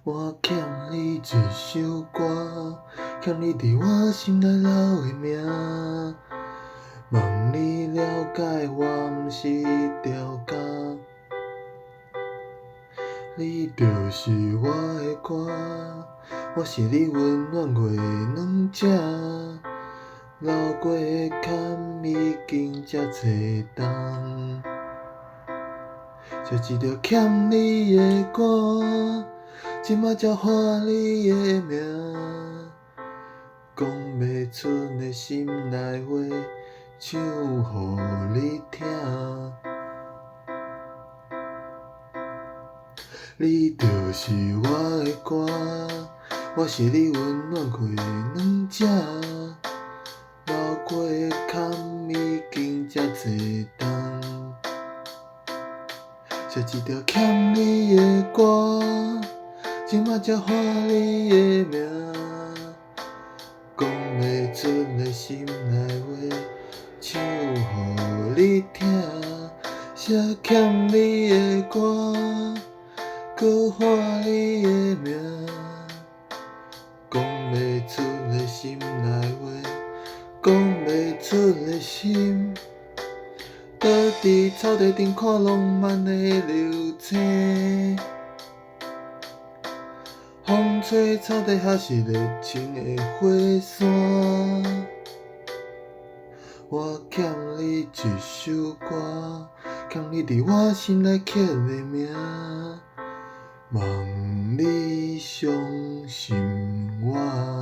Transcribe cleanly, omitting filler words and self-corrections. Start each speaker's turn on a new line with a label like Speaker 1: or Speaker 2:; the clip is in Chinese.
Speaker 1: 我欠你一首歌，欠你伫我心内留的名。望你了解，我毋是条狗，你就是我的歌，我是你温暖过的软只，流过的坎已经遮多重，写一条欠你的歌，即马才喊你的名，讲袂出的心内话，唱予你听。你就是我的歌，我是你温暖过的软只，流过的坎已经遮多重，写一条欠你的歌，即马才喊你的名，讲袂出的心内话，唱予你听。写欠你的歌，搁喊你的名，讲袂出的心内话，讲袂出的心。倒伫草地顶看浪漫的流星，风吹草底下是热情的火山。我欠你一首歌，欠你伫我心内刻的名，望你相信我。